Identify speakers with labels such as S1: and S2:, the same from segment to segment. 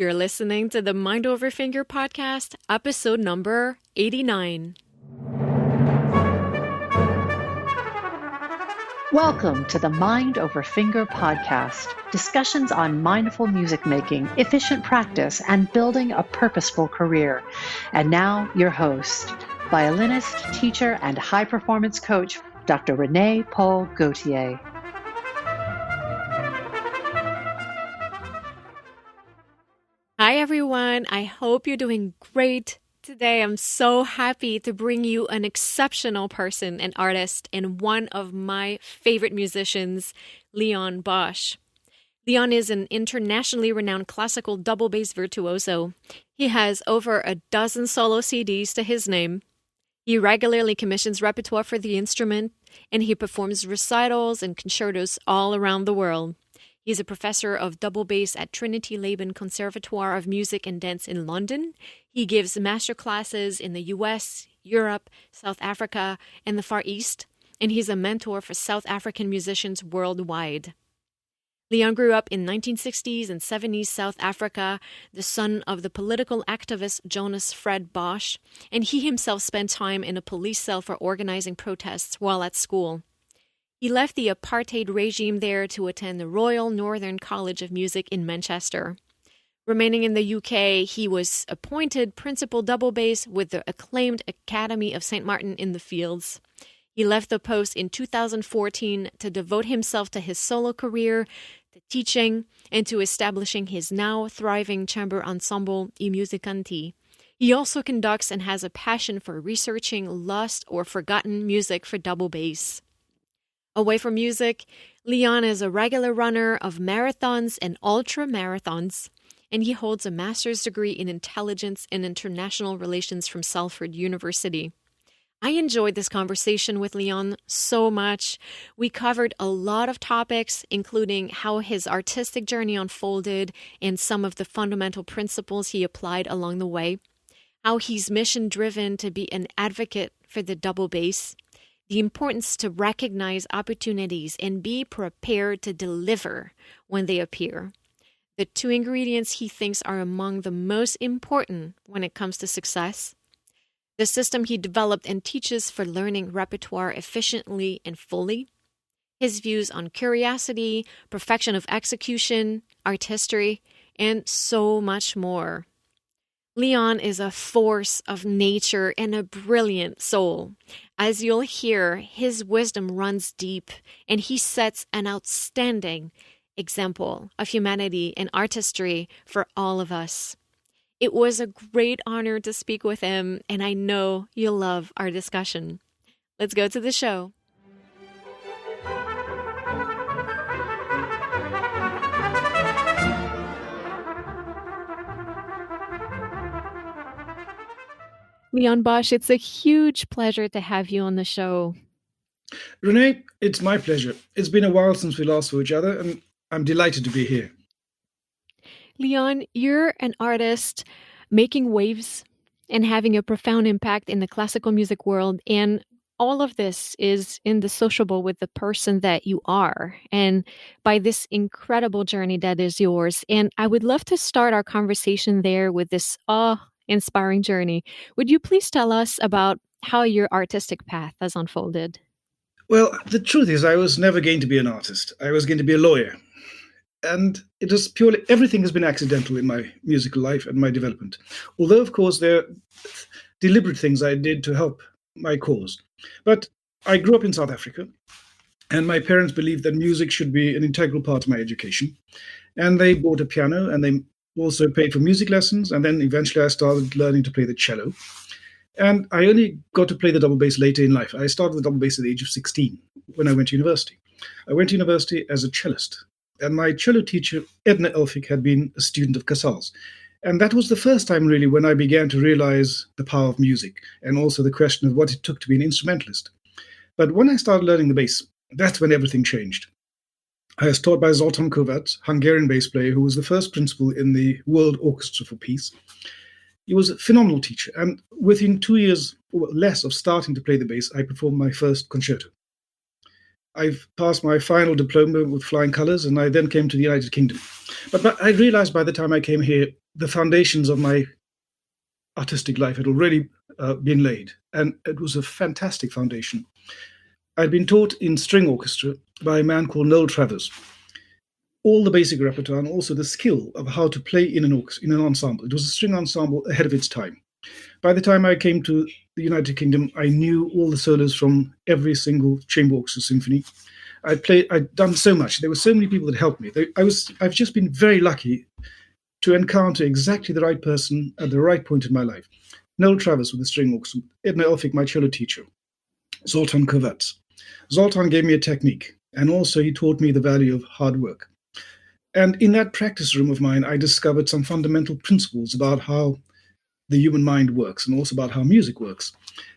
S1: You're listening to the Mind Over Finger podcast, episode number 89.
S2: Welcome to the Mind Over Finger podcast, discussions on mindful music making, efficient practice, and building a purposeful career. And now, your host, violinist, teacher, and high performance coach, Dr. Renee Paul Gauthier.
S1: Hi, everyone. I hope you're doing great. Today, I'm so happy to bring you an exceptional person, an artist, and one of my favorite musicians, Leon Bosch. Leon is an internationally renowned classical double bass virtuoso. He has over a dozen solo CDs to his name. He regularly commissions repertoire for the instrument, and he performs recitals and concertos all around the world. He's a professor of double bass at Trinity Laban Conservatoire of Music and Dance in London. He gives master classes in the US, Europe, South Africa, and the Far East, and he's a mentor for South African musicians worldwide. Leon grew up in 1960s and 70s South Africa, the son of the political activist Jonas Fred Bosch, and he himself spent time in a police cell for organizing protests while at school. He left the apartheid regime there to attend the Royal Northern College of Music in Manchester. Remaining in the UK, he was appointed principal double bass with the acclaimed Academy of St. Martin in the Fields. He left the post in 2014 to devote himself to his solo career, to teaching, and to establishing his now thriving chamber ensemble, I Musicanti. He also conducts and has a passion for researching lost or forgotten music for double bass. Away from music, Leon is a regular runner of marathons and ultra marathons, and he holds a master's degree in intelligence and international relations from Salford University. I enjoyed this conversation with Leon so much. We covered a lot of topics, including how his artistic journey unfolded and some of the fundamental principles he applied along the way, how he's mission-driven to be an advocate for the double bass, the importance to recognize opportunities and be prepared to deliver when they appear. The two ingredients he thinks are among the most important when it comes to success. The system he developed and teaches for learning repertoire efficiently and fully. His views on curiosity, perfection of execution, artistry, and so much more. Leon is a force of nature and a brilliant soul. As you'll hear, his wisdom runs deep, and he sets an outstanding example of humanity and artistry for all of us. It was a great honor to speak with him, and I know you'll love our discussion. Let's go to the show. Leon Bosch, it's a huge pleasure to have you on the show.
S3: Renee, it's my pleasure. It's been a while since we last saw each other, and I'm delighted to be here.
S1: Leon, you're an artist making waves and having a profound impact in the classical music world, and all of this is indissociable with the person that you are and by this incredible journey that is yours. And I would love to start our conversation there with this inspiring journey. Would you please tell us about how your artistic path has unfolded?
S3: Well, the truth is I was never going to be an artist. I was going to be a lawyer. And it was purely, everything has been accidental in my musical life and my development. Although, of course, there are deliberate things I did to help my cause. But I grew up in South Africa, and my parents believed that music should be an integral part of my education. And they bought a piano, and they also paid for music lessons, and then eventually I started learning to play the cello. And I only got to play the double bass later in life. I started the double bass at the age of 16 when I went to university. I went to university as a cellist, and my cello teacher, Edna Elphick, had been a student of Casals. And that was the first time really when I began to realize the power of music and also the question of what it took to be an instrumentalist. But when I started learning the bass, that's when everything changed. I was taught by Zoltan Kovac, Hungarian bass player, who was the first principal in the World Orchestra for Peace. He was a phenomenal teacher, and within 2 years or less of starting to play the bass, I performed my first concerto. I've passed my final diploma with flying colors, and I then came to the United Kingdom. But I realized by the time I came here, the foundations of my artistic life had already been laid, and it was a fantastic foundation. I'd been taught in string orchestra by a man called Noel Travers, all the basic repertoire and also the skill of how to play in an ensemble. It was a string ensemble ahead of its time. By the time I came to the United Kingdom, I knew all the solos from every single chamber orchestra symphony. I'd done so much. There were so many people that helped me. I've just been very lucky to encounter exactly the right person at the right point in my life. Noel Travers with the string orchestra, Edna Elphick, my cello teacher, Zoltan Kovacs. Zoltan gave me a technique, and also he taught me the value of hard work. And in that practice room of mine, I discovered some fundamental principles about how the human mind works and also about how music works.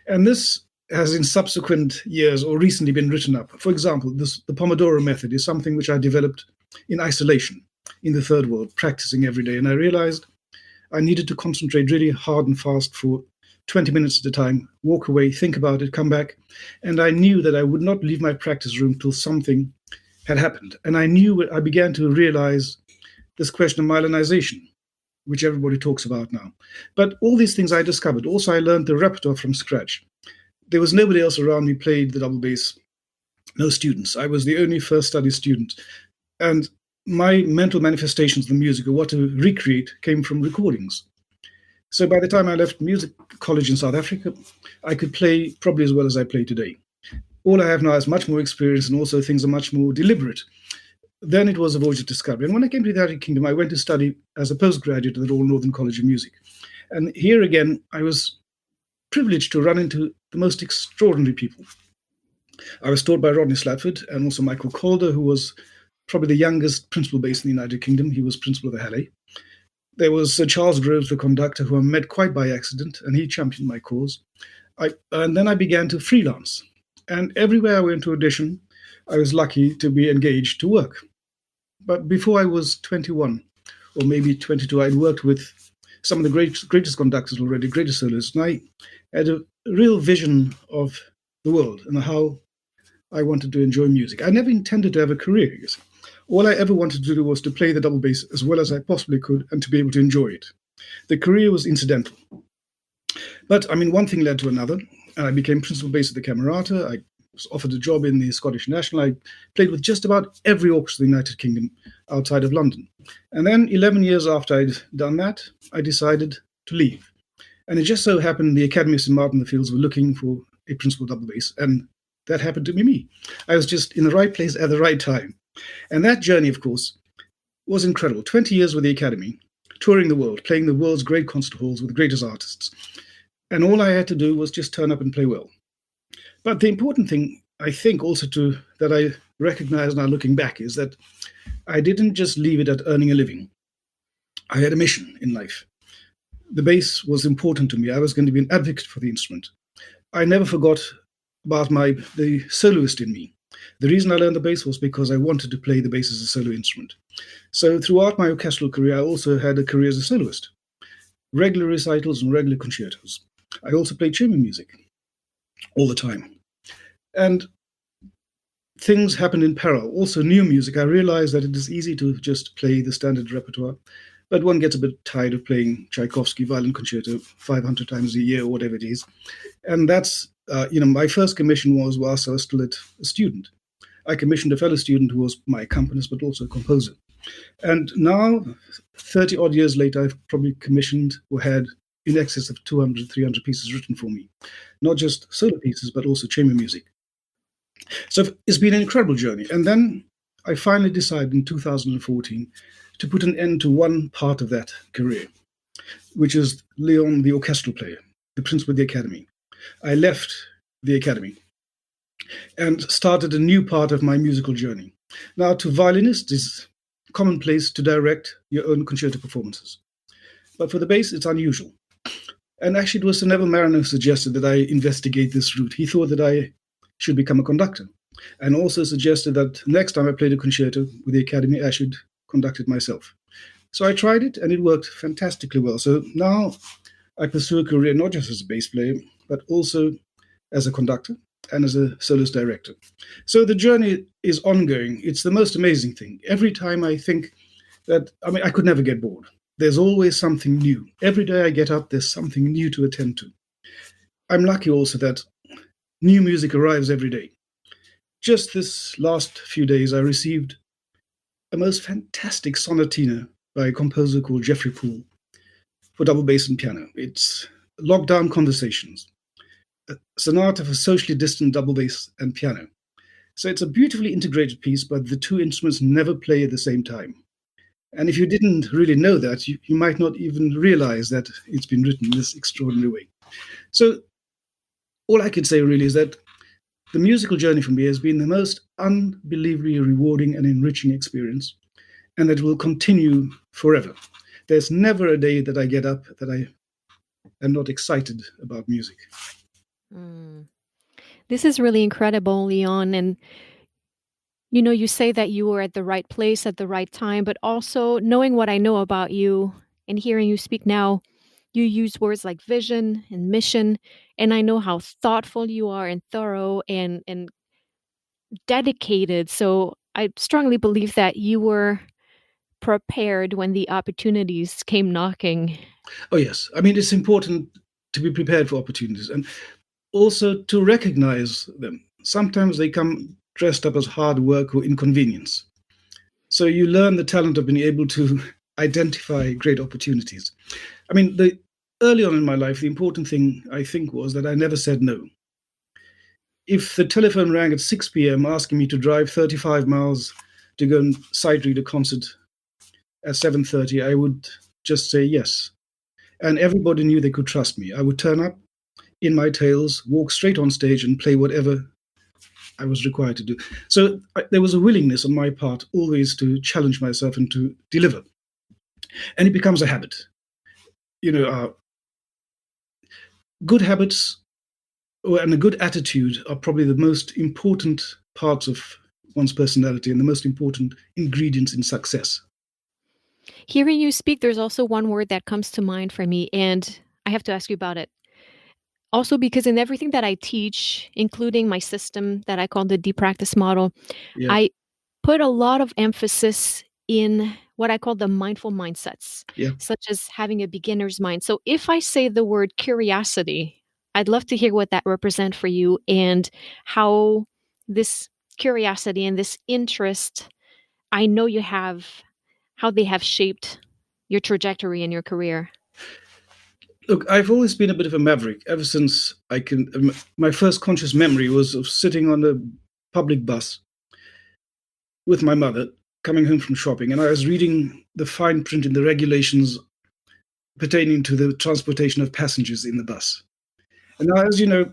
S3: And this has in subsequent years or recently been written up. For example, the Pomodoro method is something which I developed in isolation in the third world, practicing every day. And I realized I needed to concentrate really hard and fast for 20 minutes at a time, walk away, think about it, come back. And I knew that I would not leave my practice room till something had happened. And I began to realize this question of myelinization, which everybody talks about now. But all these things I discovered. Also, I learned the repertoire from scratch. There was nobody else around me played the double bass, no students. I was the only first study student. And my mental manifestations of the music, or what to recreate, came from recordings. So by the time I left music college in South Africa, I could play probably as well as I play today. All I have now is much more experience, and also things are much more deliberate. Then it was a voyage of discovery. And when I came to the United Kingdom, I went to study as a postgraduate at the Royal Northern College of Music. And here again, I was privileged to run into the most extraordinary people. I was taught by Rodney Slatford and also Michael Calder, who was probably the youngest principal bass in the United Kingdom. He was principal of the Halle. There was Sir Charles Groves, the conductor, who I met quite by accident, and he championed my cause. And then I began to freelance. And everywhere I went to audition, I was lucky to be engaged to work. But before I was 21, or maybe 22, I'd worked with some of the greatest conductors already, greatest soloists, and I had a real vision of the world and how I wanted to enjoy music. I never intended to have a career. All I ever wanted to do was to play the double bass as well as I possibly could and to be able to enjoy it. The career was incidental. But, one thing led to another, and I became principal bass at the Camerata. I was offered a job in the Scottish National. I played with just about every orchestra in the United Kingdom outside of London. And then 11 years after I'd done that, I decided to leave. And it just so happened the Academy of St. Martin in the Fields were looking for a principal double bass, and that happened to be me. I was just in the right place at the right time. And that journey, of course, was incredible. 20 years with the Academy, touring the world, playing the world's great concert halls with the greatest artists. And all I had to do was just turn up and play well. But the important thing, I think, also that I recognize now looking back, is that I didn't just leave it at earning a living. I had a mission in life. The bass was important to me. I was going to be an advocate for the instrument. I never forgot about the soloist in me. The reason I learned the bass was because I wanted to play the bass as a solo instrument. So throughout my orchestral career, I also had a career as a soloist. Regular recitals and regular concertos. I also played chamber music all the time. And things happened in parallel. Also new music. I realized that it is easy to just play the standard repertoire, but one gets a bit tired of playing Tchaikovsky violin concerto 500 times a year or whatever it is. And that's, my first commission was whilst I was still a student. I commissioned a fellow student who was my accompanist, but also a composer. And now, 30 odd years later, I've probably commissioned or had in excess of 200, 300 pieces written for me. Not just solo pieces, but also chamber music. So it's been an incredible journey. And then I finally decided in 2014 to put an end to one part of that career, which is Leon, the orchestral player, the principal of the Academy. I left the Academy and started a new part of my musical journey. Now, to violinists, it's commonplace to direct your own concerto performances. But for the bass, it's unusual. And actually, it was Sir Neville Marriner who suggested that I investigate this route. He thought that I should become a conductor, and also suggested that next time I played a concerto with the Academy, I should conduct it myself. So I tried it, and it worked fantastically well. So now I pursue a career not just as a bass player, but also as a conductor and as a soloist director. So the journey is ongoing. It's the most amazing thing. Every time I think that, I could never get bored. There's always something new. Every day I get up, there's something new to attend to. I'm lucky also that new music arrives every day. Just this last few days, I received a most fantastic sonatina by a composer called Jeffrey Poole for double bass and piano. It's Lockdown Conversations, a sonata for socially distant double bass and piano. So it's a beautifully integrated piece, but the two instruments never play at the same time. And if you didn't really know that, you might not even realize that it's been written in this extraordinary way. So all I can say really is that the musical journey for me has been the most unbelievably rewarding and enriching experience, and that will continue forever. There's never a day that I get up that I am not excited about music.
S1: This is really incredible, Leon. And, you say that you were at the right place at the right time, but also knowing what I know about you and hearing you speak now, you use words like vision and mission. And I know how thoughtful you are and thorough and dedicated. So I strongly believe that you were prepared when the opportunities came knocking.
S3: Oh, yes. It's important to be prepared for opportunities and also to recognize them. Sometimes they come dressed up as hard work or inconvenience. So you learn the talent of being able to identify great opportunities. Early on in my life, the important thing, I think, was that I never said no. If the telephone rang at 6 p.m. asking me to drive 35 miles to go and sight read a concert at 7:30, I would just say yes. And everybody knew they could trust me. I would turn up in my tails, walk straight on stage and play whatever I was required to do. So there was a willingness on my part always to challenge myself and to deliver. And it becomes a habit. Good habits and a good attitude are probably the most important parts of one's personality and the most important ingredients in success.
S1: Hearing you speak, there's also one word that comes to mind for me, and I have to ask you about it. Also, because in everything that I teach, including my system that I call the deep practice model, I put a lot of emphasis in what I call the mindful mindsets, such as having a beginner's mind. So if I say the word curiosity, I'd love to hear what that represents for you and how this curiosity and this interest I know you have, how they have shaped your trajectory in your career.
S3: Look, I've always been a bit of a maverick ever since my first conscious memory was of sitting on a public bus with my mother coming home from shopping, and I was reading the fine print in the regulations pertaining to the transportation of passengers in the bus. And now, as you know,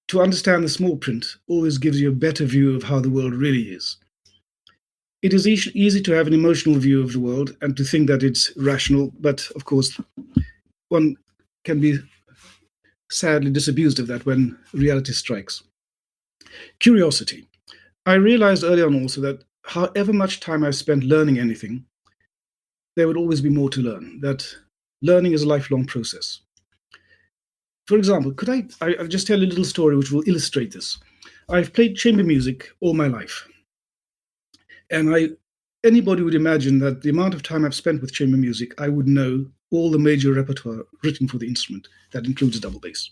S3: to understand the small print always gives you a better view of how the world really is. It is easy to have an emotional view of the world and to think that it's rational, but of course, one can be sadly disabused of that when reality strikes. Curiosity. I realized early on also that however much time I spent learning anything, there would always be more to learn, that learning is a lifelong process. For example, I'll just tell a little story which will illustrate this. I've played chamber music all my life. And anybody would imagine that the amount of time I've spent with chamber music, I would know all the major repertoire written for the instrument. That includes double bass.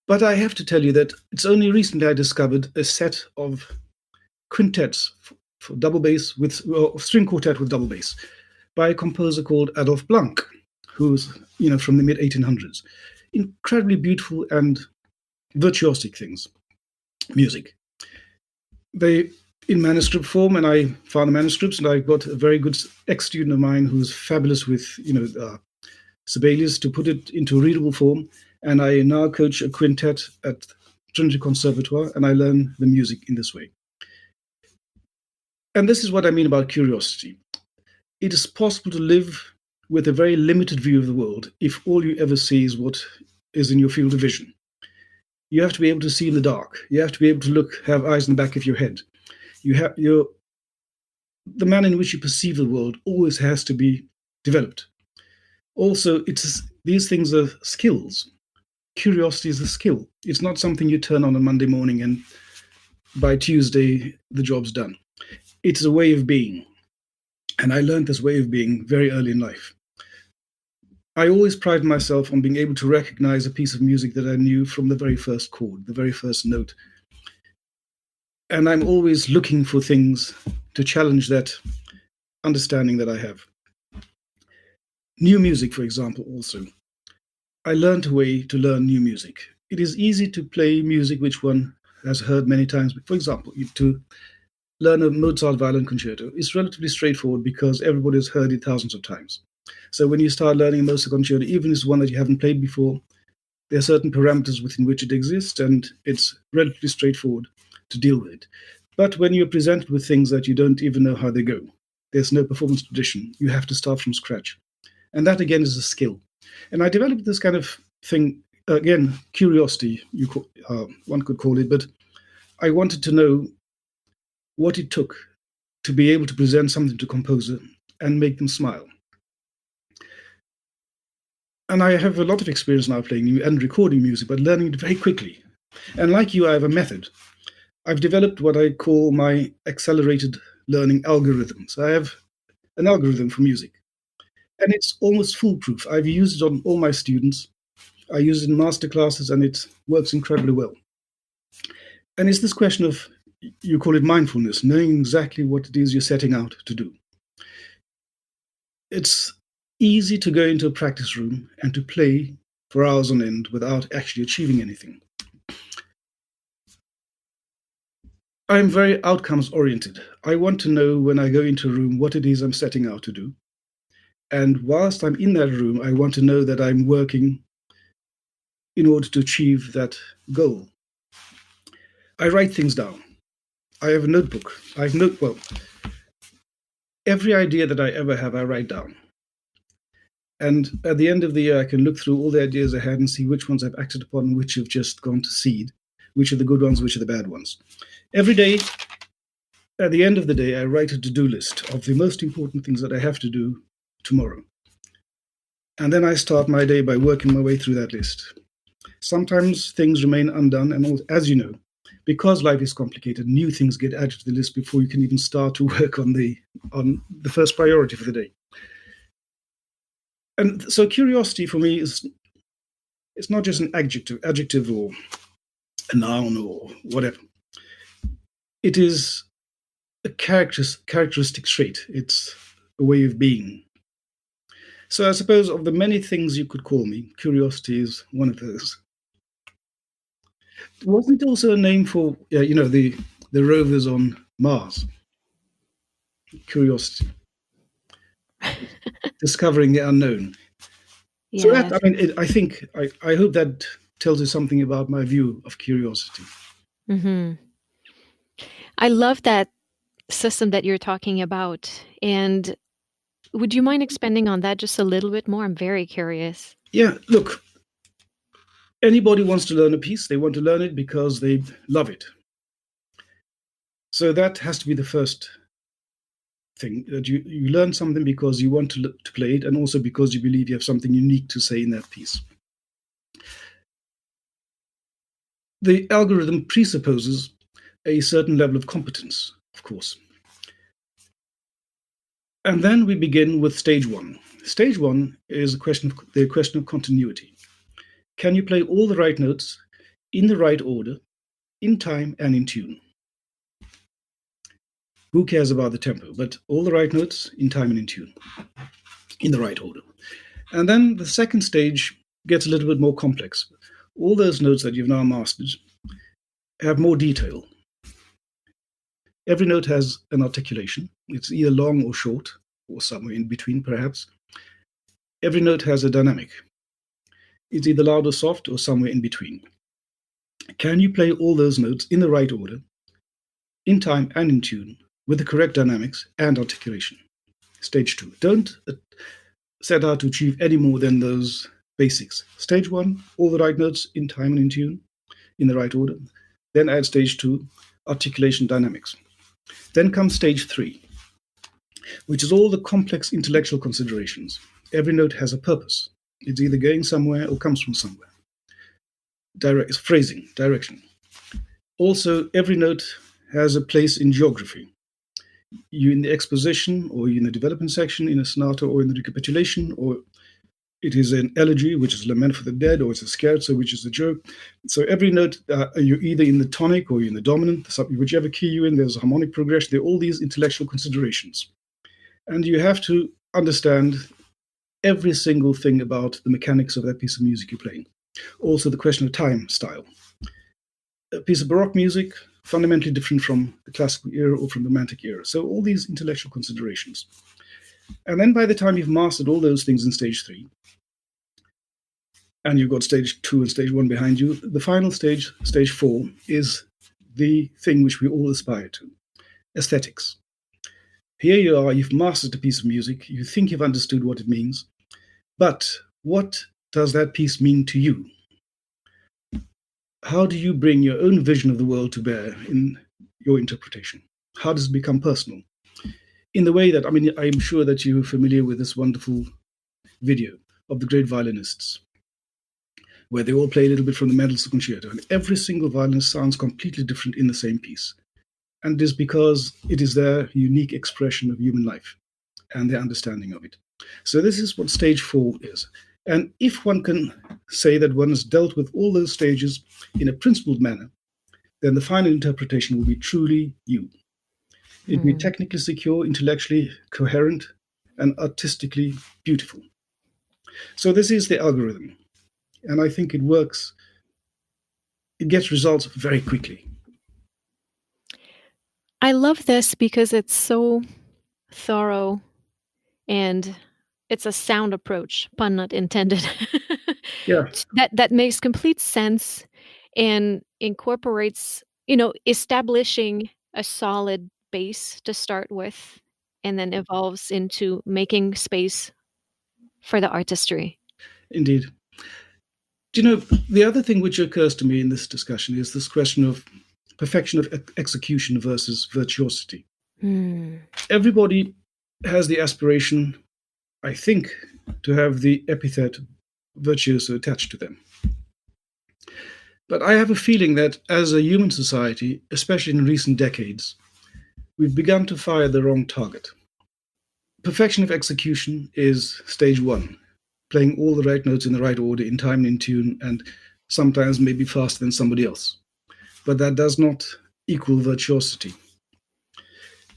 S3: But I have to tell you that it's only recently I discovered a set of quintets for double bass string quartet with double bass by a composer called Adolphe Blanc, who's from the mid-1800s. Incredibly beautiful and virtuosic music. They in manuscript form, and I found the manuscripts, and I got a very good ex-student of mine who's fabulous with Sibelius to put it into readable form. And I now coach a quintet at Trinity Conservatoire, and I learn the music in this way. And this is what I mean about curiosity. It is possible to live with a very limited view of the world if all you ever see is what is in your field of vision. You have to be able to see in the dark. You have to be able to have eyes in the back of your head. The manner in which you perceive the world always has to be developed. Also, these things are skills. curiosity is a skill. It's not something you turn on Monday morning and by Tuesday the job's done. It's a way of being. And I learned this way of being very early in life. I always pride myself on being able to recognize a piece of music that I knew from the very first chord, the very first note. And I'm always looking for things to challenge that understanding that I have. New music, for example, also. I learned a way to learn new music. It is easy to play music which one has heard many times. For example, to learn a Mozart violin concerto is relatively straightforward because everybody has heard it thousands of times. So when you start learning a Mozart concerto, even if it's one that you haven't played before, there are certain parameters within which it exists, and it's relatively straightforward to deal with it. But when you're presented with things that you don't even know how they go, there's no performance tradition, you have to start from scratch. And that, again, is a skill. And I developed this kind of thing, again, curiosity, one could call it, but I wanted to know what it took to be able to present something to a composer and make them smile. And I have a lot of experience now playing and recording music, but learning it very quickly. And like you, I have a method. I've developed what I call my accelerated learning algorithm. So I have an algorithm for music. And it's almost foolproof. I've used it on all my students. I use it in master classes, and it works incredibly well. And it's this question of, you call it mindfulness, knowing exactly what it is you're setting out to do. It's easy to go into a practice room and to play for hours on end without actually achieving anything. I'm very outcomes oriented. I want to know when I go into a room what it is I'm setting out to do. And whilst I'm in that room, I want to know that I'm working in order to achieve that goal. I write things down. I have a notebook. Every idea that I ever have, I write down. And at the end of the year, I can look through all the ideas I had and see which ones I've acted upon, which have just gone to seed, which are the good ones, which are the bad ones. Every day, at the end of the day, I write a to-do list of the most important things that I have to do tomorrow. And then I start my day by working my way through that list. Sometimes things remain undone, and as you know, because life is complicated, new things get added to the list before you can even start to work on the first priority for the day. And so curiosity for me it's not just an adjective or a noun or whatever. It is a characteristic trait. It's a way of being. So I suppose of the many things you could call me, curiosity is one of those. Wasn't it also a name for, the rovers on Mars? Curiosity. Discovering the unknown. Yes. So that, I hope that tells you something about my view of curiosity.
S1: Mm-hmm. I love that system that you're talking about. And would you mind expanding on that just a little bit more? I'm very curious.
S3: Yeah, look, anybody wants to learn a piece. They want to learn it because they love it. So that has to be the first thing, that you learn something because you want to play it, and also because you believe you have something unique to say in that piece. The algorithm presupposes a certain level of competence, of course. And then we begin with stage one. Stage one is the question of continuity. Can you play all the right notes in the right order, in time and in tune? Who cares about the tempo? But all the right notes in time and in tune, in the right order. And then the second stage gets a little bit more complex. All those notes that you've now mastered have more detail. Every note has an articulation. It's either long or short, or somewhere in between, perhaps. Every note has a dynamic. It's either loud or soft, or somewhere in between. Can you play all those notes in the right order, in time and in tune, with the correct dynamics and articulation? Stage two. Don't set out to achieve any more than those basics. Stage one, all the right notes in time and in tune, in the right order. Then add stage two, articulation dynamics. Then comes stage three, which is all the complex intellectual considerations. Every note has a purpose. It's either going somewhere or comes from somewhere. phrasing, direction. Also, every note has a place in geography. You in the exposition, or you in the development section, in a sonata, or in the recapitulation, or it is an elegy, which is lament for the dead, or it's a scherzo, which is a joke. So every note, you're either in the tonic or you're in the dominant, whichever key you're in, there's a harmonic progression. There are all these intellectual considerations. And you have to understand every single thing about the mechanics of that piece of music you're playing. Also, the question of time style. A piece of Baroque music, fundamentally different from the classical era or from the Romantic era. So all these intellectual considerations. And then by the time you've mastered all those things in stage 3, and you've got stage 2 and stage 1 behind you, the final stage, stage 4, is the thing which we all aspire to, aesthetics. Here you are, you've mastered a piece of music, you think you've understood what it means, but what does that piece mean to you? How do you bring your own vision of the world to bear in your interpretation? How does it become personal? In the way that, I'm sure that you're familiar with this wonderful video of the great violinists, where they all play a little bit from the Mendelssohn Concerto, and every single violinist sounds completely different in the same piece. And it is because it is their unique expression of human life and their understanding of it. So this is what stage 4 is. And if one can say that one has dealt with all those stages in a principled manner, then the final interpretation will be truly you. It will be technically secure, intellectually coherent, and artistically beautiful. So this is the algorithm. And I think it works. It gets results very quickly.
S1: I love this because it's so thorough and it's a sound approach, pun not intended.
S3: Yeah.
S1: That makes complete sense and incorporates, establishing a solid base to start with and then evolves into making space for the artistry.
S3: Indeed. The other thing which occurs to me in this discussion is this question of perfection of execution versus virtuosity. Everybody has the aspiration, I think, to have the epithet virtuoso attached to them. But I have a feeling that as a human society, especially in recent decades, we've begun to fire the wrong target. Perfection of execution is stage 1, playing all the right notes in the right order, in time and in tune, and sometimes maybe faster than somebody else. But that does not equal virtuosity.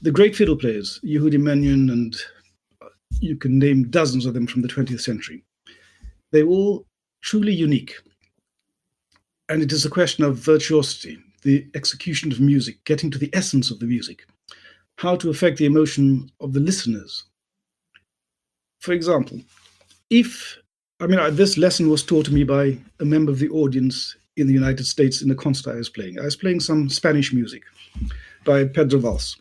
S3: The great fiddle players, Yehudi Menuhin, and you can name dozens of them from the 20th century, they're all truly unique. And it is a question of virtuosity, the execution of music, getting to the essence of the music, how to affect the emotion of the listeners. For example, this lesson was taught to me by a member of the audience in the United States in the concert I was playing. I was playing some Spanish music by Pedro Valls.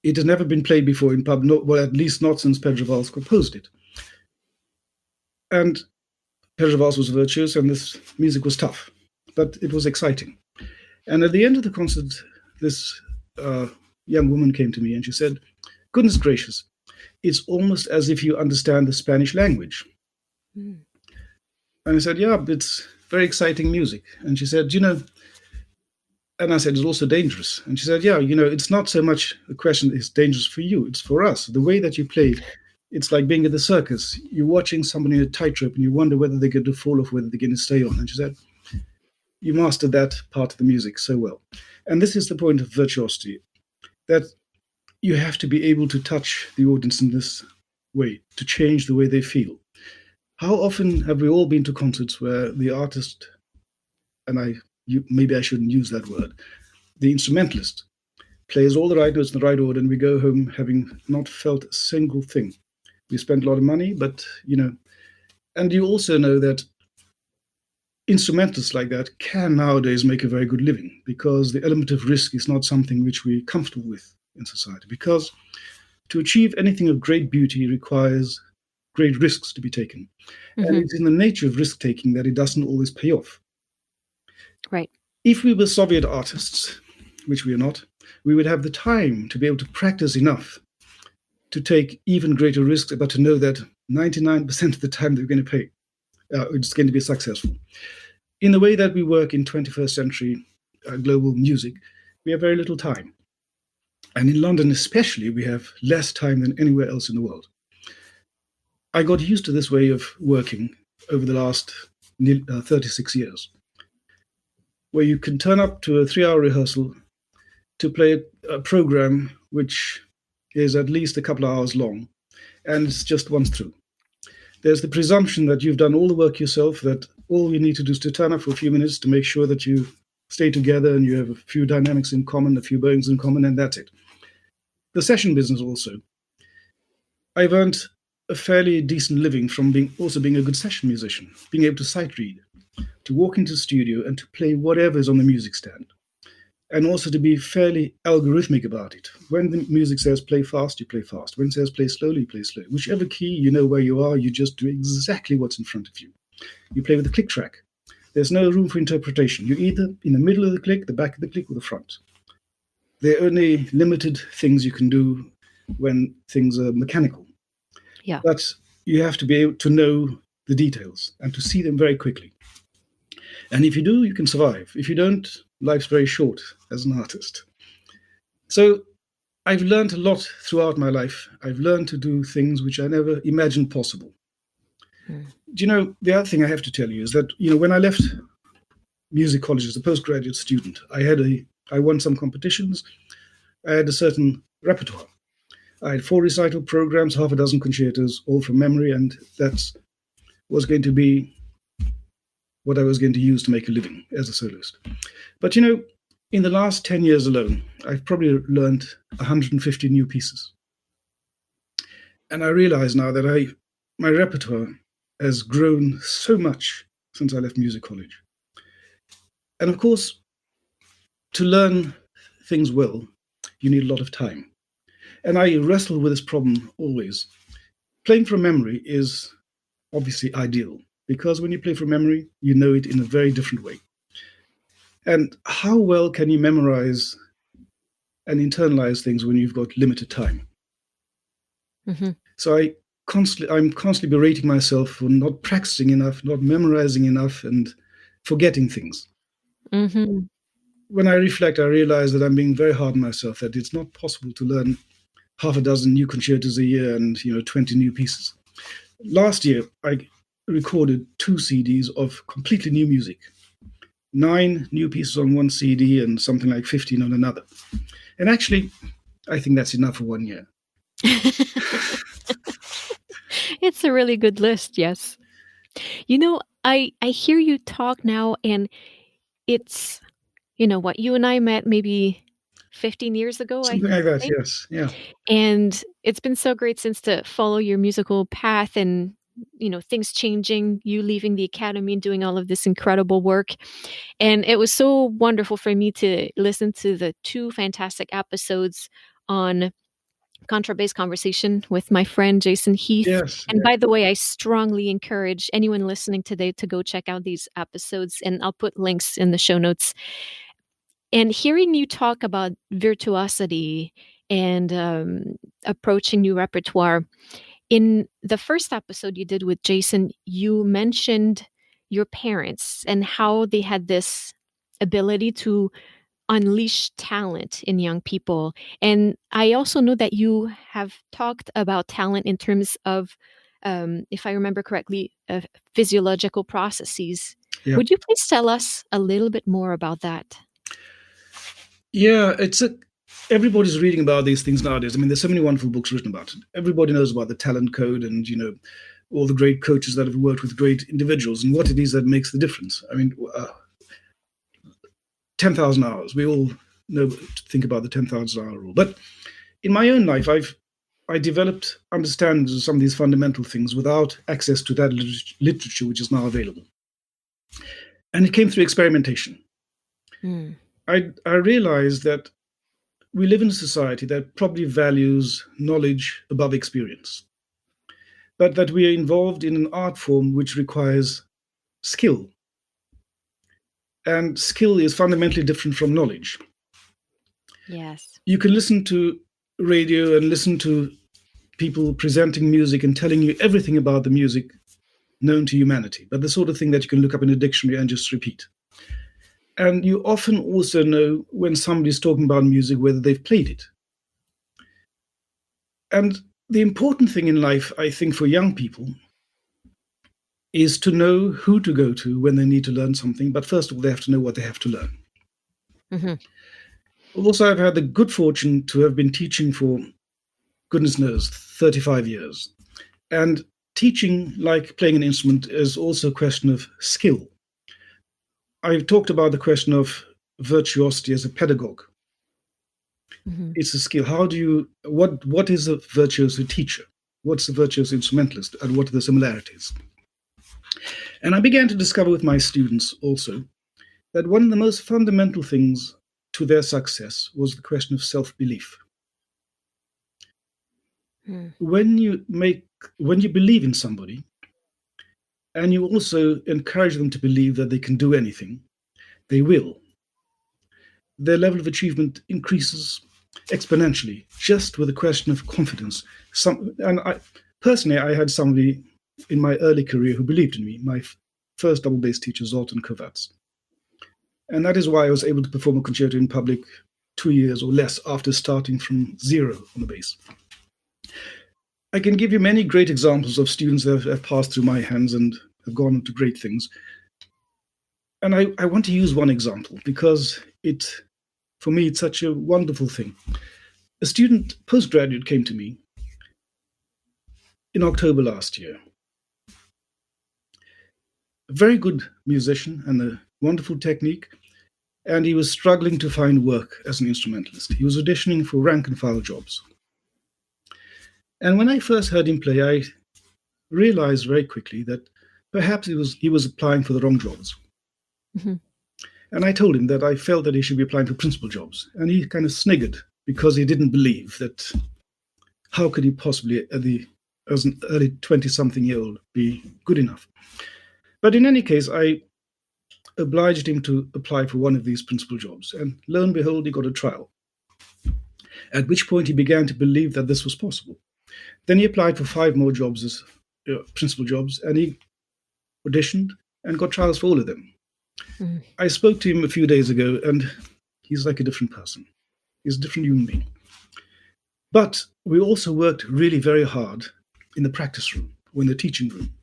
S3: It has never been played before in pub, at least not since Pedro Valls composed it. And Pedro Valls was a virtuoso, and this music was tough, but it was exciting. And at the end of the concert, this young woman came to me and she said, "Goodness gracious, it's almost as if you understand the Spanish language." And I said, "Yeah, it's very exciting music." And she said, and I said, "It's also dangerous." And she said, "Yeah, it's not so much a question it's dangerous for you, it's for us. The way that you play, it's like being at the circus. You're watching somebody in a tightrope and you wonder whether they're going to fall off, whether they're going to stay on." And she said, "You mastered that part of the music so well." And this is the point of virtuosity, that you have to be able to touch the audience in this way, to change the way they feel. How often have we all been to concerts where the artist, and maybe I shouldn't use that word, the instrumentalist, plays all the right notes in the right order, and we go home having not felt a single thing. We spent a lot of money, but, and you also know that instrumentalists like that can nowadays make a very good living, because the element of risk is not something which we're comfortable with in society, because to achieve anything of great beauty requires great risks to be taken. And it's in the nature of risk-taking that it doesn't always pay off.
S1: Right.
S3: If we were Soviet artists, which we are not, we would have the time to be able to practice enough to take even greater risks, but to know that 99% of the time they're going to pay. It's going to be successful. in the way that we work in 21st century global music, we have very little time. And in London especially, we have less time than anywhere else in the world. I got used to this way of working over the last 36 years, where you can turn up to a 3-hour rehearsal to play a program which is at least a couple of hours long, and it's just once through. There's the presumption that you've done all the work yourself, that all you need to do is to turn up for a few minutes to make sure that you stay together and you have a few dynamics in common, a few bowings in common, and that's it. The session business also. I've earned a fairly decent living from being a good session musician, being able to sight read, to walk into the studio and to play whatever is on the music stand. And also to be fairly algorithmic about it. When the music says play fast, you play fast. When it says play slowly, you play slow. Whichever key, you know where you are, you just do exactly what's in front of you. You play with the click track. There's no room for interpretation. You're either in the middle of the click, the back of the click, or the front. There are only limited things you can do when things are mechanical.
S1: Yeah.
S3: But you have to be able to know the details and to see them very quickly. And if you do, you can survive. If you don't, life's very short as an artist. So I've learned a lot throughout my life. I've learned to do things which I never imagined possible. Do you know, the other thing I have to tell you is that, when I left music college as a postgraduate student, I won some competitions. I had a certain repertoire. I had 4 recital programs, half a dozen concertos, all from memory, and that was going to be what I was going to use to make a living as a soloist. But, in the last 10 years alone, I've probably learned 150 new pieces. And I realize now that my repertoire has grown so much since I left music college. And of course, to learn things well, you need a lot of time. And I wrestle with this problem always. Playing from memory is obviously ideal, because when you play from memory, you know it in a very different way. And how well can you memorize and internalize things when you've got limited time? Mm-hmm. So I'm constantly berating myself for not practicing enough, not memorizing enough, and forgetting things. Mm-hmm. When I reflect, I realize that I'm being very hard on myself, that it's not possible to learn half a dozen new concertos a year and 20 new pieces. Last year, I recorded 2 CDs of completely new music. 9 new pieces on one CD and something like 15 on another. And actually, I think that's enough for 1 year.
S1: It's a really good list, yes. I hear you talk now, and it's, what, you and I met maybe 15 years ago,
S3: something like that, yes. Yeah.
S1: And it's been so great since to follow your musical path and, things changing, you leaving the academy and doing all of this incredible work. And it was so wonderful for me to listen to the 2 fantastic episodes on contrabass conversation with my friend Jason Heath.
S3: Yes,
S1: and by the way, I strongly encourage anyone listening today to go check out these episodes, and I'll put links in the show notes. And hearing you talk about virtuosity and approaching new repertoire, in the first episode you did with Jason, you mentioned your parents and how they had this ability to unleash talent in young people. And I also know that you have talked about talent in terms of, if I remember correctly, physiological processes. Yeah. Would you please tell us a little bit more about that?
S3: Yeah, everybody's reading about these things nowadays. I mean, there's so many wonderful books written about it. Everybody knows about the talent code and, all the great coaches that have worked with great individuals and what it is that makes the difference. I mean, 10,000 hours. We all think about the 10,000 hour rule. But in my own life, I developed understandings of some of these fundamental things without access to that literature which is now available. And it came through experimentation. I realized that we live in a society that probably values knowledge above experience, but that we are involved in an art form which requires skill. And skill is fundamentally different from knowledge.
S1: Yes.
S3: You can listen to radio and listen to people presenting music and telling you everything about the music known to humanity, but the sort of thing that you can look up in a dictionary and just repeat. And you often also know when somebody's talking about music whether they've played it. And the important thing in life, I think, for young people is to know who to go to when they need to learn something. But first of all, they have to know what they have to learn.
S1: Mm-hmm.
S3: Also, I've had the good fortune to have been teaching for, goodness knows, 35 years. And teaching, like playing an instrument, is also a question of skill. I've talked about the question of virtuosity as a pedagogue.
S1: Mm-hmm.
S3: It's a skill. What is a virtuoso teacher? What's a virtuoso instrumentalist? And what are the similarities? And I began to discover with my students also that one of the most fundamental things to their success was the question of self-belief. When you believe in somebody, and you also encourage them to believe that they can do anything, they will. Their level of achievement increases exponentially, just with a question of confidence. I had somebody in my early career who believed in me, my first double bass teacher, Zoltan Kovacs. And that is why I was able to perform a concerto in public 2 years or less after starting from zero on the bass. I can give you many great examples of students that have passed through my hands and have gone on to great things. And I want to use one example because for me, it's such a wonderful thing. A student, postgraduate, came to me in October last year. A very good musician and a wonderful technique, and he was struggling to find work as an instrumentalist. He was auditioning for rank and file jobs. And when I first heard him play, I realized very quickly that perhaps he was applying for the wrong jobs.
S1: Mm-hmm.
S3: And I told him that I felt that he should be applying for principal jobs. And he kind of sniggered because he didn't believe that how could he possibly, as an early 20-something-year-old, be good enough. But in any case, I obliged him to apply for one of these principal jobs. And lo and behold, he got a trial. At which point he began to believe that this was possible. Then he applied for 5 more jobs as principal jobs, and he auditioned and got trials for all of them. Mm. I spoke to him a few days ago, and he's like a different person. He's a different human being. But we also worked really very hard in the practice room or in the teaching room.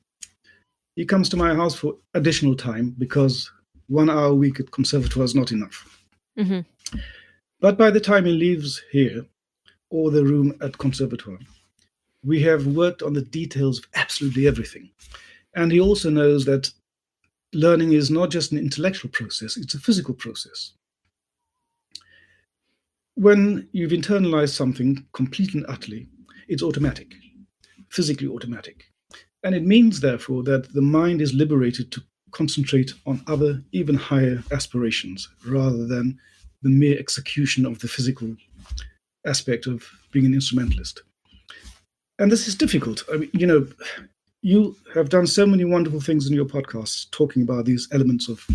S3: He comes to my house for additional time because 1 hour a week at conservatoire is not enough.
S1: Mm-hmm.
S3: But by the time he leaves here or the room at conservatoire, we have worked on the details of absolutely everything. And he also knows that learning is not just an intellectual process, it's a physical process. When you've internalized something completely and utterly, it's automatic, physically automatic. And it means, therefore, that the mind is liberated to concentrate on other, even higher aspirations, rather than the mere execution of the physical aspect of being an instrumentalist. And this is difficult. I mean, you have done so many wonderful things in your podcasts talking about these elements of,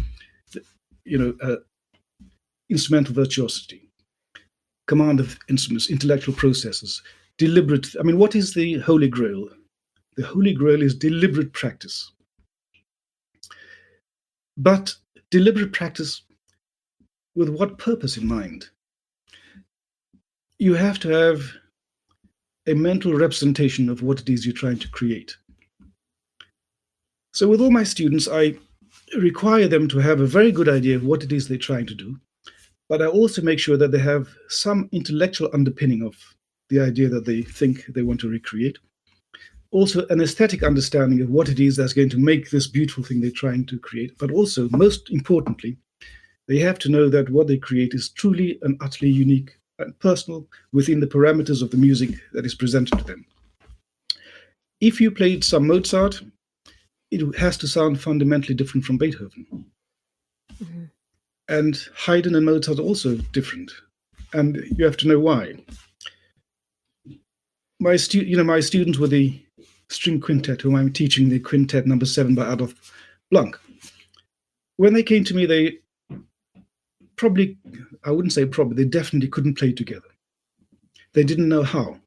S3: instrumental virtuosity, command of instruments, intellectual processes, deliberate. I mean, what is the Holy Grail? The Holy Grail is deliberate practice. But deliberate practice with what purpose in mind? You have to have a mental representation of what it is you're trying to create. So with all my students, I require them to have a very good idea of what it is they're trying to do, but I also make sure that they have some intellectual underpinning of the idea that they think they want to recreate. Also an aesthetic understanding of what it is that's going to make this beautiful thing they're trying to create, but also, most importantly, they have to know that what they create is truly and utterly unique and personal within the parameters of the music that is presented to them. If you played some Mozart, it has to sound fundamentally different from Beethoven. Mm-hmm. And Haydn and Mozart are also different. And you have to know why. My students with the string quintet, whom I'm teaching the quintet number 7 by Adolf Blanc, when they came to me, they they definitely couldn't play together. They didn't know how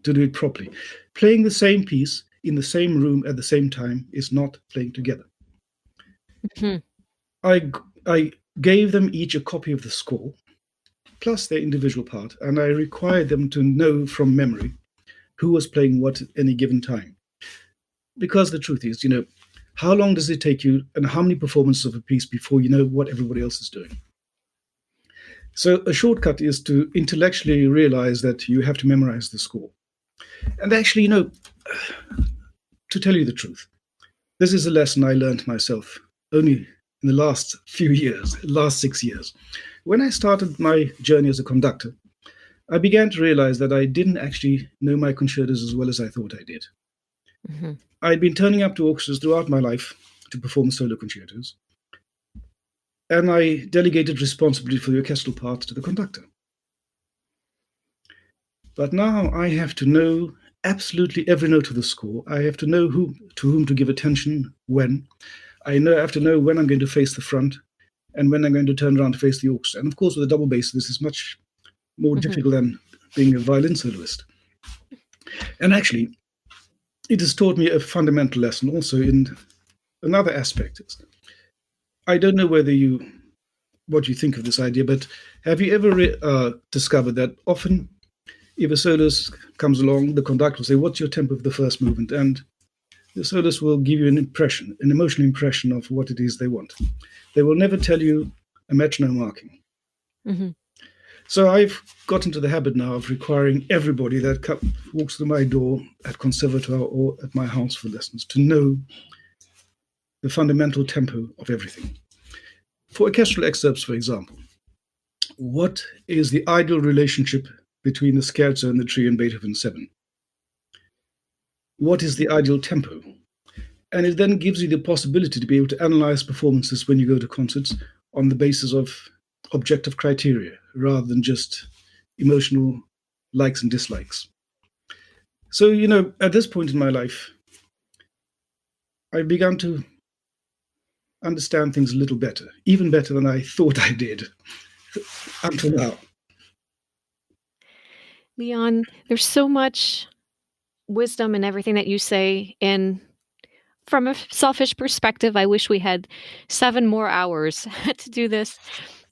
S3: to do it properly. Playing the same piece in the same room at the same time is not playing together.
S1: Mhm.
S3: I gave them each a copy of the score, plus their individual part, and I required them to know from memory who was playing what at any given time. Because the truth is, how long does it take you and how many performances of a piece before you know what everybody else is doing? So a shortcut is to intellectually realize that you have to memorize the score. And actually, to tell you the truth, this is a lesson I learned myself only in the last 6 years. When I started my journey as a conductor, I began to realize that I didn't actually know my concertos as well as I thought I did.
S1: Mm-hmm.
S3: I'd been turning up to orchestras throughout my life to perform solo concertos, and I delegated responsibility for the orchestral part to the conductor. But now I have to know absolutely every note of the score. I have to know to whom to give attention when. I have to know when I'm going to face the front and when I'm going to turn around to face the orchestra. And of course, with a double bass, this is much more difficult than being a violin soloist. And actually, it has taught me a fundamental lesson also in another aspect. I don't know what you think of this idea, but have you ever discovered that often if a soloist comes along, the conductor will say, "What's your tempo of the first movement?" And the soloist will give you an emotional impression of what it is they want. They will never tell you a metronome marking.
S1: Mm-hmm.
S3: So I've got into the habit now of requiring everybody that walks through my door at conservatoire or at my house for lessons to know the fundamental tempo of everything. For orchestral excerpts, for example, what is the ideal relationship between the scherzo and the trio in Beethoven 7? What is the ideal tempo? And it then gives you the possibility to be able to analyze performances when you go to concerts on the basis of objective criteria rather than just emotional likes and dislikes. So, at this point in my life, I began to understand things a little better, even better than I thought I did until now.
S1: Leon, there's so much wisdom in everything that you say. And from a selfish perspective, I wish we had 7 more hours to do this.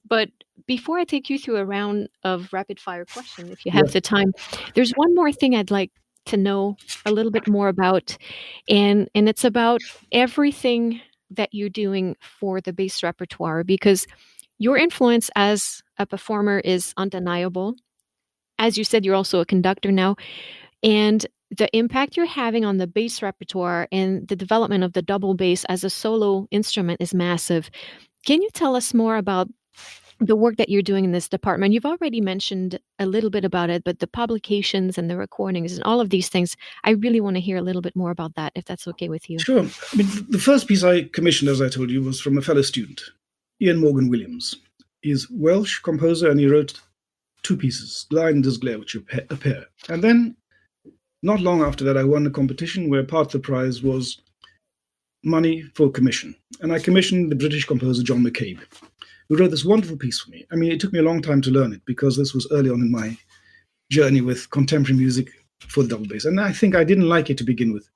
S1: But before I take you through a round of rapid fire questions, if you have the time, there's one more thing I'd like to know a little bit more about. And it's about everything that you're doing for the bass repertoire, because your influence as a performer is undeniable. As you said, you're also a conductor now. And the impact you're having on the bass repertoire and the development of the double bass as a solo instrument is massive. Can you tell us more about the work that you're doing in this department? You've already mentioned a little bit about it, but the publications and the recordings and all of these things, I really want to hear a little bit more about that, if that's okay with you.
S3: Sure. I mean, the first piece I commissioned, as I told you, was from a fellow student, Ian Morgan Williams. He's Welsh composer, and he wrote 2 pieces, Glide and Disglare, which are a pair. And then, not long after that, I won a competition where part of the prize was money for commission. And I commissioned the British composer John McCabe, who wrote this wonderful piece for me. I mean, it took me a long time to learn it because this was early on in my journey with contemporary music for the double bass. And I think I didn't like it to begin with.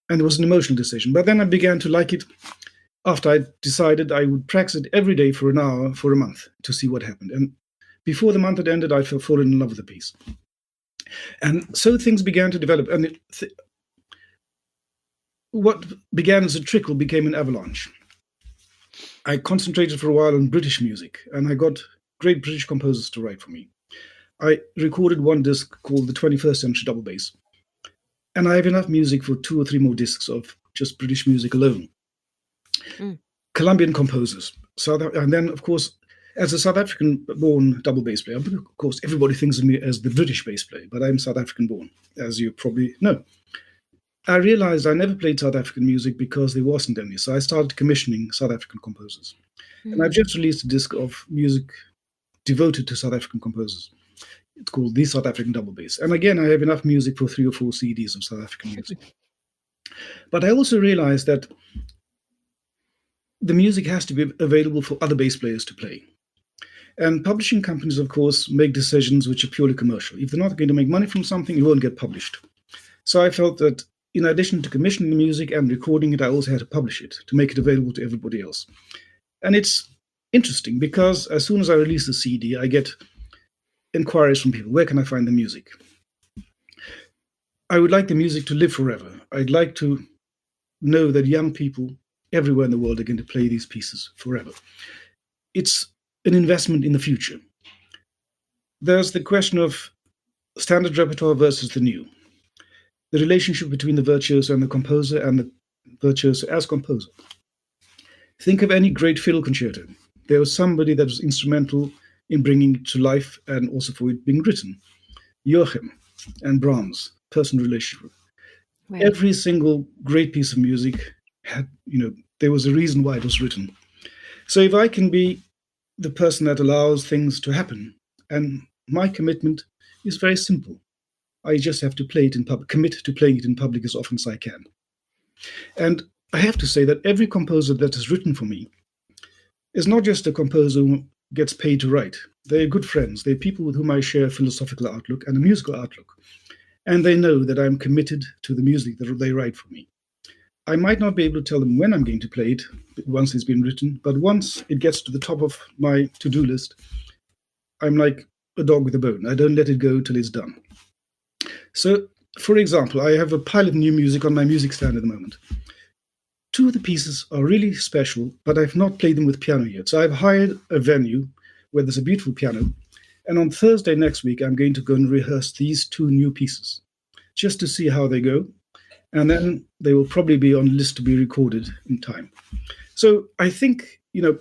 S3: And it was an emotional decision. But then I began to like it after I decided I would practice it every day for an hour for a month to see what happened. And before the month had ended, I fell fallen in love with the piece. And so things began to develop. And what began as a trickle became an avalanche. I concentrated for a while on British music, and I got great British composers to write for me. I recorded one disc called the 21st Century Double Bass, and I have enough music for 2 or 3 more discs of just British music alone. Colombian composers. And then, of course, as a South African-born double bass player, of course, everybody thinks of me as the British bass player, but I'm South African-born, as you probably know. I realized I never played South African music because there wasn't any, so I started commissioning South African composers. And I've just released a disc of music devoted to South African composers. It's called The South African Double Bass. And again, I have enough music for 3 or 4 CDs of South African music. But I also realized that the music has to be available for other bass players to play. And publishing companies, of course, make decisions which are purely commercial. If they're not going to make money from something, it won't get published. So I felt that in addition to commissioning the music and recording it, I also had to publish it to make it available to everybody else. And it's interesting because as soon as I release the CD, I get inquiries from people. Where can I find the music? I would like the music to live forever. I'd like to know that young people everywhere in the world are going to play these pieces forever. It's an investment in the future. There's the question of standard repertoire versus the new. The relationship between the virtuoso and the composer, and the virtuoso as composer. Think of any great fiddle concerto. There was somebody that was instrumental in bringing it to life and also for it being written. Joachim and Brahms, personal relationship.
S1: Right.
S3: Every single great piece of music had, there was a reason why it was written. So if I can be the person that allows things to happen, and my commitment is very simple. I just have to play it in public, commit to playing it in public as often as I can. And I have to say that every composer that has written for me is not just a composer who gets paid to write. They're good friends. They're people with whom I share a philosophical outlook and a musical outlook. And they know that I'm committed to the music that they write for me. I might not be able to tell them when I'm going to play it once it's been written, but once it gets to the top of my to-do list, I'm like a dog with a bone. I don't let it go till it's done. So, for example, I have a pile of new music on my music stand at the moment. 2 of the pieces are really special, but I've not played them with piano yet. So I've hired a venue where there's a beautiful piano. And on Thursday next week, I'm going to go and rehearse these 2 new pieces just to see how they go. And then they will probably be on the list to be recorded in time. So I think, I'm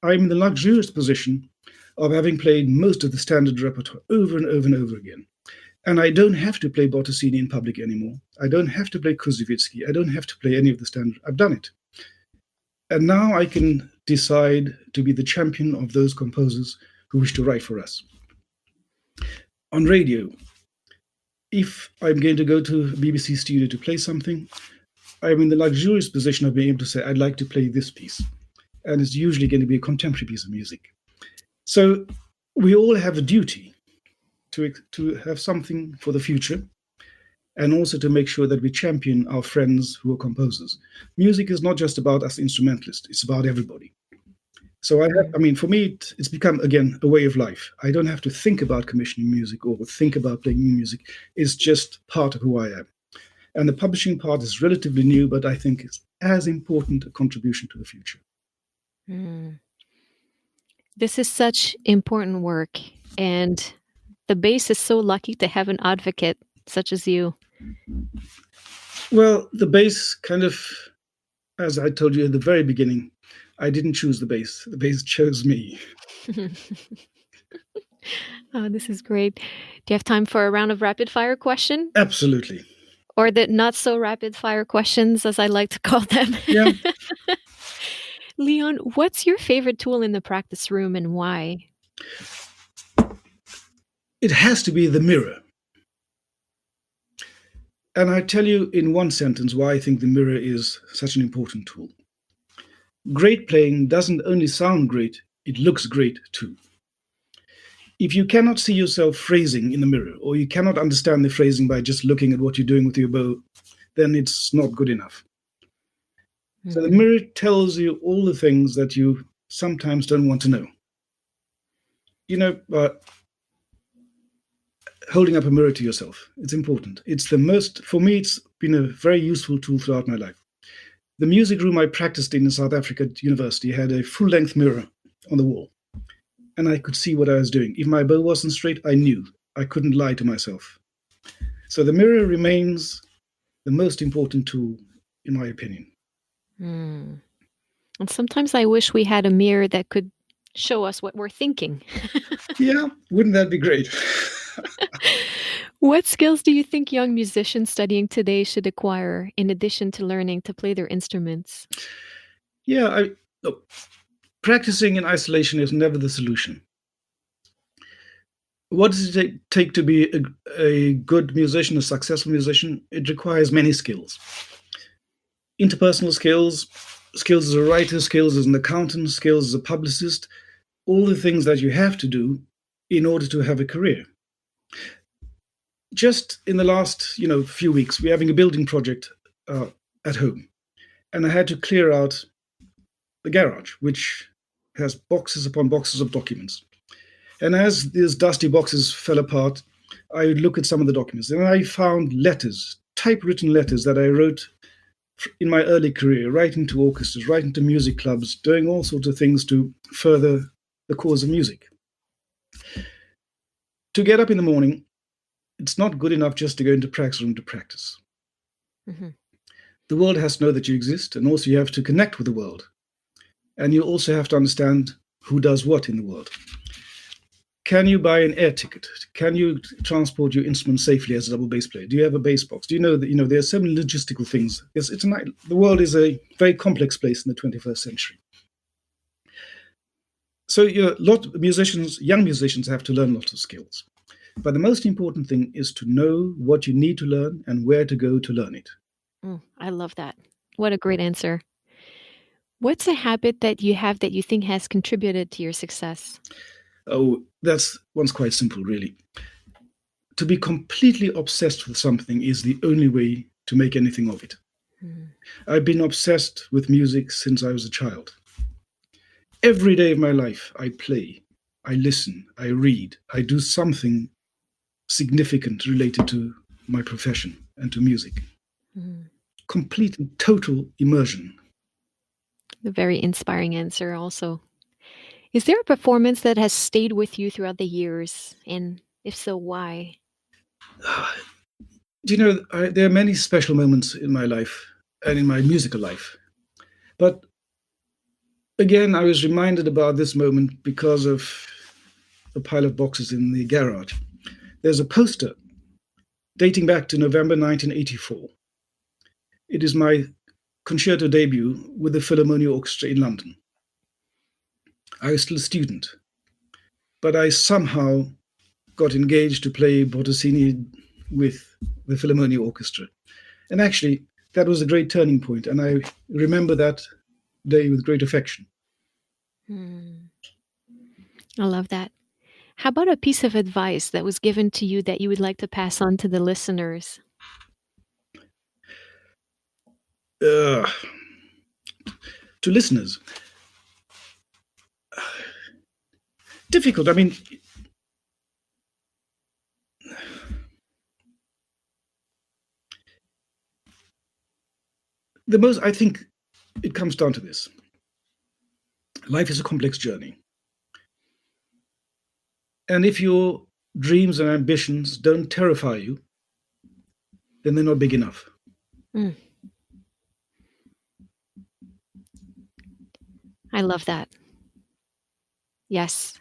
S3: in the luxurious position of having played most of the standard repertoire over and over and over again. And I don't have to play Bottesini in public anymore. I don't have to play Koussevitzky. I don't have to play any of the standard. I've done it. And now I can decide to be the champion of those composers who wish to write for us. On radio, if I'm going to go to a BBC studio to play something, I'm in the luxurious position of being able to say, I'd like to play this piece. And it's usually going to be a contemporary piece of music. So we all have a duty to have something for the future, and also to make sure that we champion our friends who are composers. Music is not just about us instrumentalists, it's about everybody. So for me, it's become, again, a way of life. I don't have to think about commissioning music or think about playing new music. It's just part of who I am. And the publishing part is relatively new, but I think it's as important a contribution to the future.
S1: This is such important work, and the bass is so lucky to have an advocate such as you.
S3: Well, the bass kind of, as I told you at the very beginning, I didn't choose the bass. The bass chose me.
S1: Oh, this is great. Do you have time for a round of rapid fire question?
S3: Absolutely.
S1: Or the not so rapid fire questions, as I like to call them.
S3: Yeah.
S1: Leon, what's your favorite tool in the practice room and why?
S3: It has to be the mirror. And I tell you in one sentence why I think the mirror is such an important tool. Great playing doesn't only sound great, it looks great too. If you cannot see yourself phrasing in the mirror, or you cannot understand the phrasing by just looking at what you're doing with your bow, then it's not good enough. Mm-hmm. So the mirror tells you all the things that you sometimes don't want to know. Holding up a mirror to yourself, it's important. For me, it's been a very useful tool throughout my life. The music room I practiced in South Africa at university had a full-length mirror on the wall, and I could see what I was doing. If my bow wasn't straight, I knew. I couldn't lie to myself. So the mirror remains the most important tool, in my opinion.
S1: And sometimes I wish we had a mirror that could show us what we're thinking.
S3: Yeah, wouldn't that be great?
S1: What skills do you think young musicians studying today should acquire in addition to learning to play their instruments?
S3: Yeah, practicing in isolation is never the solution. What does it take to be a good musician, a successful musician? It requires many skills. Interpersonal skills, skills as a writer, skills as an accountant, skills as a publicist, all the things that you have to do in order to have a career. just in the last, few weeks, we're having a building project at home, and I had to clear out the garage, which has boxes upon boxes of documents. And as these dusty boxes fell apart, I would look at some of the documents, and I found letters, typewritten letters that I wrote in my early career, writing to orchestras, writing to music clubs, doing all sorts of things to further the cause of music. To get up in the morning, it's not good enough just to go into practice room to practice.
S1: Mm-hmm.
S3: The world has to know that you exist, and also you have to connect with the world. And you also have to understand who does what in the world. Can you buy an air ticket? Can you transport your instrument safely as a double bass player? Do you have a bass box? Do you know that there are so many logistical things? The world is a very complex place in the 21st century. So young musicians have to learn lots of skills. But the most important thing is to know what you need to learn and where to go to learn it.
S1: I love that. What a great answer. What's a habit that you have that you think has contributed to your success?
S3: Oh, that's one's quite simple, really. To be completely obsessed with something is the only way to make anything of it. Mm-hmm. I've been obsessed with music since I was a child. Every day of my life, I play, I listen, I read, I do something significant related to my profession and to music. Mm-hmm. Complete and total immersion.
S1: A very inspiring answer also. Is there a performance that has stayed with you throughout the years? And if so, why?
S3: There are many special moments in my life and in my musical life. But again, I was reminded about this moment because of a pile of boxes in the garage. There's a poster dating back to November 1984. It is my concerto debut with the Philharmonic Orchestra in London. I was still a student, but I somehow got engaged to play Bottesini with the Philharmonic Orchestra. And actually, that was a great turning point, and I remember that day with great affection.
S1: I love that. How about a piece of advice that was given to you that you would like to pass on to the listeners?
S3: To listeners, difficult. I mean, I think it comes down to this. Life is a complex journey. And if your dreams and ambitions don't terrify you, then they're not big enough.
S1: I love that. Yes.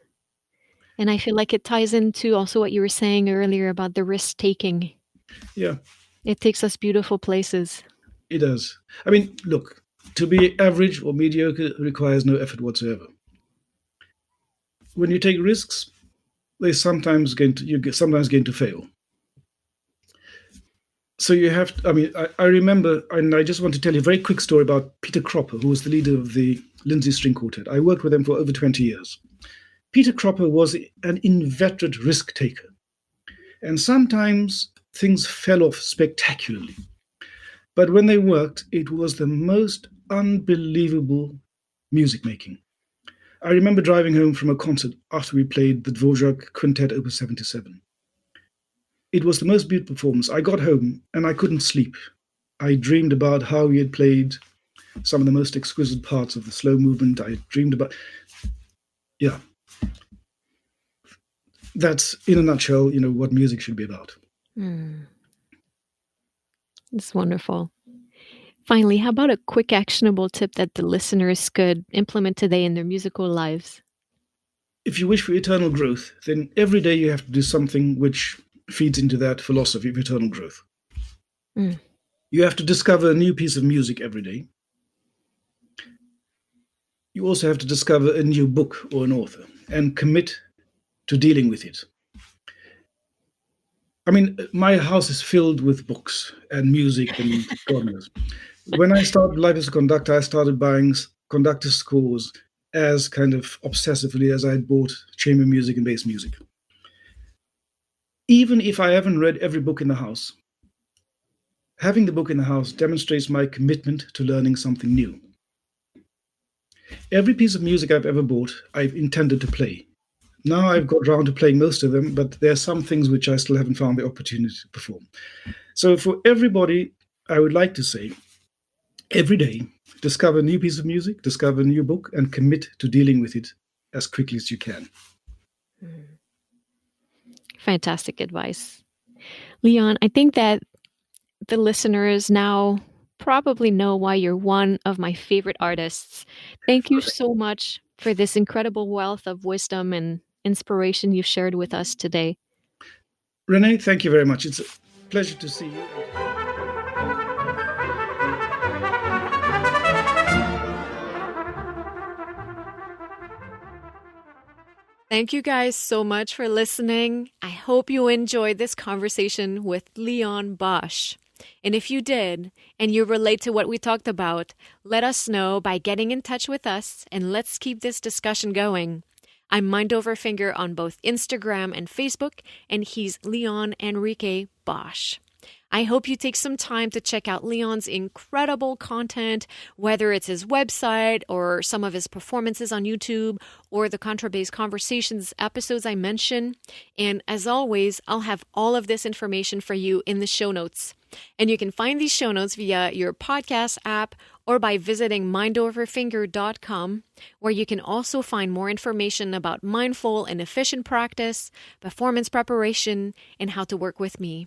S1: And I feel like it ties into also what you were saying earlier about the risk taking.
S3: Yeah.
S1: It takes us beautiful places.
S3: It does. I mean, look, to be average or mediocre requires no effort whatsoever. When you take risks, you're sometimes going to fail. So you have to, I remember, and I just want to tell you a very quick story about Peter Cropper, who was the leader of the Lindsay String Quartet. I worked with him for over 20 years. Peter Cropper was an inveterate risk taker. And sometimes things fell off spectacularly. But when they worked, it was the most unbelievable music making. I remember driving home from a concert after we played the Dvorak Quintet Opus 77. It was the most beautiful performance. I got home and I couldn't sleep. I dreamed about how he had played some of the most exquisite parts of the slow movement. I dreamed about, that's in a nutshell, what music should be about.
S1: It's wonderful. Finally, how about a quick actionable tip that the listeners could implement today in their musical lives?
S3: If you wish for eternal growth, then every day you have to do something which feeds into that philosophy of eternal growth. You have to discover a new piece of music every day. You also have to discover a new book or an author and commit to dealing with it. I mean, my house is filled with books and music and God knows. When I started life as a conductor, I started buying conductor scores as kind of obsessively as I had bought chamber music and bass music. even if I haven't read every book in the house, having the book in the house demonstrates my commitment to learning something new. Every piece of music I've ever bought, I've intended to play. Now I've got around to playing most of them, but there are some things which I still haven't found the opportunity to perform. So for everybody, I would like to say, every day, discover a new piece of music, discover a new book, and commit to dealing with it as quickly as you can.
S1: Fantastic advice. Leon, I think that the listeners now probably know why you're one of my favorite artists. Thank you so much for this incredible wealth of wisdom and inspiration you've shared with us today.
S3: Renee, thank you very much. It's a pleasure to see you.
S1: Thank you guys so much for listening. I hope you enjoyed this conversation with Leon Bosch. And if you did, and you relate to what we talked about, let us know by getting in touch with us, and let's keep this discussion going. I'm Mind Over Finger on both Instagram and Facebook, and he's Leon Enrique Bosch. I hope you take some time to check out Leon's incredible content, whether it's his website or some of his performances on YouTube or the Contrabass Conversations episodes I mentioned. And as always, I'll have all of this information for you in the show notes. And you can find these show notes via your podcast app or by visiting mindoverfinger.com, where you can also find more information about mindful and efficient practice, performance preparation, and how to work with me.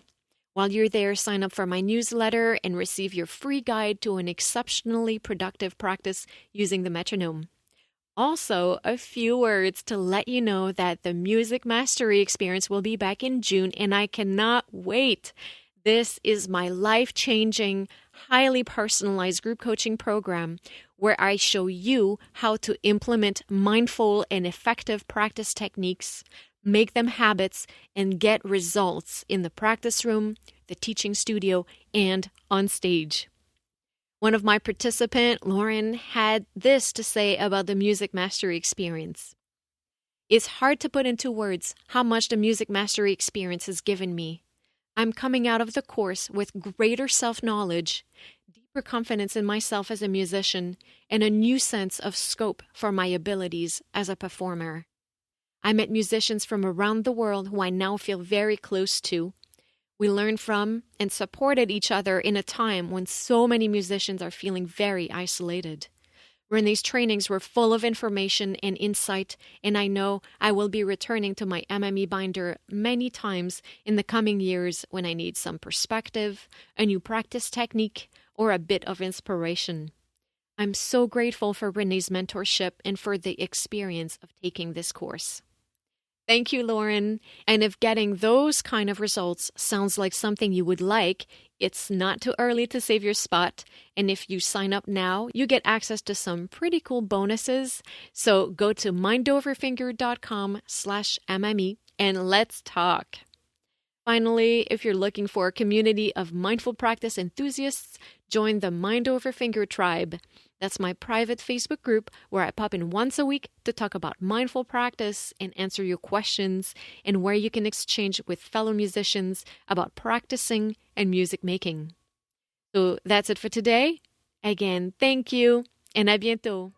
S1: While you're there, sign up for my newsletter and receive your free guide to an exceptionally productive practice using the metronome. Also, a few words to let you know that the Music Mastery Experience will be back in June, and I cannot wait. This is my life-changing, highly personalized group coaching program where I show you how to implement mindful and effective practice techniques, make them habits, and get results in the practice room, the teaching studio, and on stage. One of my participants, Lauren, had this to say about the Music Mastery Experience. It's hard to put into words how much the Music Mastery Experience has given me. I'm coming out of the course with greater self-knowledge, deeper confidence in myself as a musician, and a new sense of scope for my abilities as a performer. I met musicians from around the world who I now feel very close to. We learned from and supported each other in a time when so many musicians are feeling very isolated. Renee's trainings were full of information and insight, and I know I will be returning to my MME binder many times in the coming years when I need some perspective, a new practice technique, or a bit of inspiration. I'm so grateful for Renee's mentorship and for the experience of taking this course. Thank you, Lauren. And if getting those kind of results sounds like something you would like, it's not too early to save your spot. And if you sign up now, you get access to some pretty cool bonuses. So go to mindoverfinger.com/MME and let's talk. Finally, if you're looking for a community of mindful practice enthusiasts, join the Mind Over Finger Tribe. That's my private Facebook group where I pop in once a week to talk about mindful practice and answer your questions, and where you can exchange with fellow musicians about practicing and music making. So that's it for today. Again, thank you, and à bientôt.